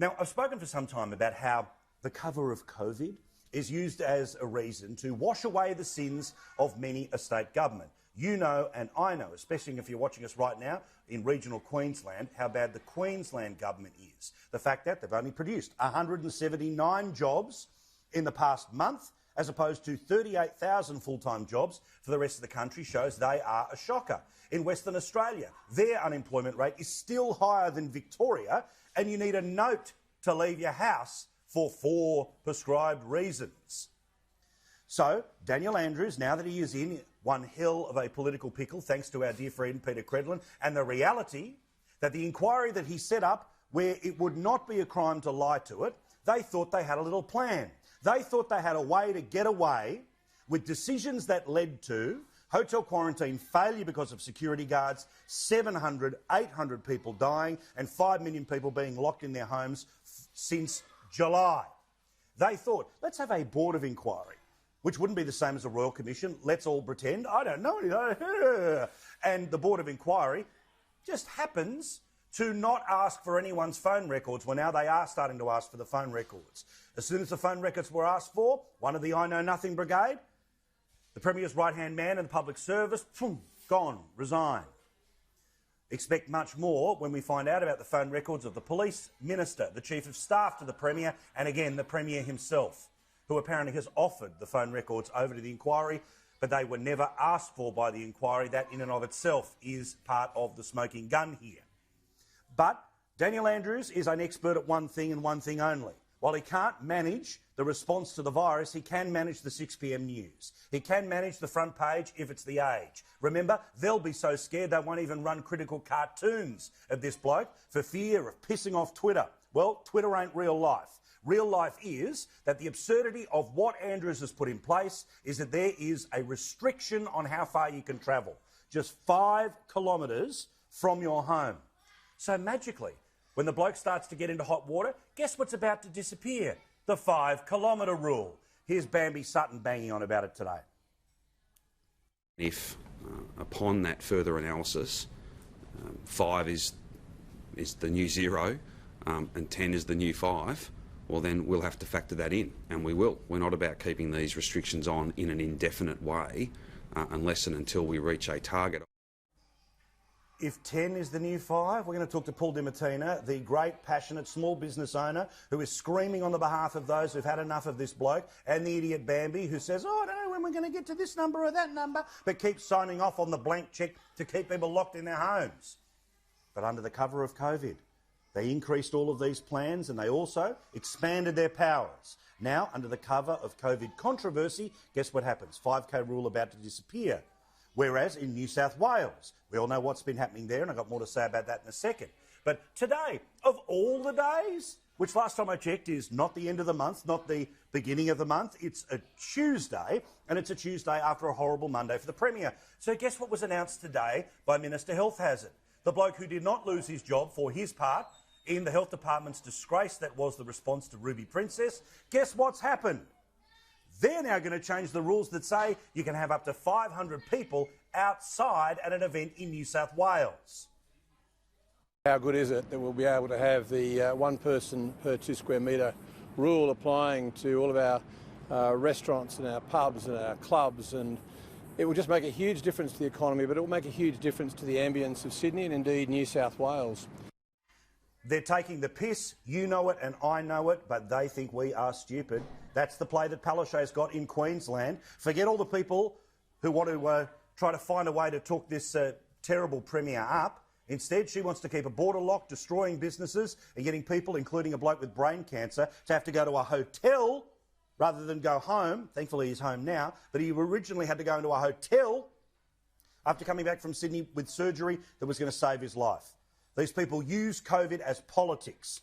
Now, I've spoken for some time about how the cover of COVID is used as a reason to wash away the sins of many a state government. You know, and I know, especially if you're watching us right now in regional Queensland, how bad the Queensland government is. The fact that they've only produced 179 jobs in the past month, as opposed to 38,000 full-time jobs for the rest of the country, shows they are a shocker. In Western Australia, their unemployment rate is still higher than Victoria, and you need a note to leave your house for 4 prescribed reasons. So, Daniel Andrews, now that he is in one hell of a political pickle, thanks to our dear friend Peter Credlin, and the reality that the inquiry that he set up, where it would not be a crime to lie to it, they thought they had a little plan. They thought they had a way to get away with decisions that led to hotel quarantine failure because of security guards, 700, 800 people dying, and 5 million people being locked in their homes since July. They thought, let's have a board of inquiry, which wouldn't be the same as a royal commission. Let's all pretend, I don't know anything. And the board of inquiry just happens to not ask for anyone's phone records. Well, now they are starting to ask for the phone records. As soon as the phone records were asked for, one of the I Know Nothing brigade, the Premier's right-hand man in the public service, gone, resigned. Expect much more when we find out about the phone records of the police minister, the chief of staff to the Premier, and again, the Premier himself, who apparently has offered the phone records over to the inquiry, but they were never asked for by the inquiry. That in and of itself is part of the smoking gun here. But Daniel Andrews is an expert at one thing and one thing only. While he can't manage the response to the virus, he can manage the 6 p.m. news. He can manage the front page if it's The Age. Remember, they'll be so scared they won't even run critical cartoons of this bloke for fear of pissing off Twitter. Well, Twitter ain't real life. Real life is that the absurdity of what Andrews has put in place is that there is a restriction on how far you can travel. Just 5 kilometres from your home. So magically, when the bloke starts to get into hot water, guess what's about to disappear? The 5-kilometre rule. Here's Bambi Sutton banging on about it today. If, upon that further analysis, 5 is the new 0 and 10 is the new 5, well then we'll have to factor that in, and we will. We're not about keeping these restrictions on in an indefinite way unless and until we reach a target. If 10 is the new 5, we're going to talk to Paul DiMartina, the great, passionate small business owner who is screaming on the behalf of those who've had enough of this bloke, and the idiot Bambi who says, oh, I don't know when we're going to get to this number or that number, but keeps signing off on the blank cheque to keep people locked in their homes. But under the cover of COVID, they increased all of these plans and they also expanded their powers. Now, under the cover of COVID controversy, guess what happens? 5K rule about to disappear. Whereas in New South Wales, we all know what's been happening there, and I've got more to say about that in a second. But today, of all the days, which last time I checked is not the end of the month, not the beginning of the month, it's a Tuesday, and it's a Tuesday after a horrible Monday for the Premier. So guess what was announced today by Minister Health Hazard? The bloke who did not lose his job for his part in the Health Department's disgrace that was the response to Ruby Princess. Guess what's happened? They're now going to change the rules that say you can have up to 500 people outside at an event in New South Wales. How good is it that we'll be able to have the 1 person per 2 square metre rule applying to all of our restaurants and our pubs and our clubs, and it will just make a huge difference to the economy, but it will make a huge difference to the ambience of Sydney and indeed New South Wales. They're taking the piss, you know it and I know it, but they think we are stupid. That's the play that Palaszczuk's got in Queensland. Forget all the people who want to try to find a way to talk this terrible Premier up. Instead, she wants to keep a border locked, destroying businesses and getting people, including a bloke with brain cancer, to have to go to a hotel rather than go home. Thankfully, he's home now, but he originally had to go into a hotel after coming back from Sydney with surgery that was going to save his life. These people use COVID as politics.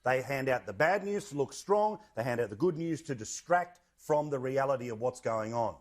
They hand out the bad news to look strong. They hand out the good news to distract from the reality of what's going on.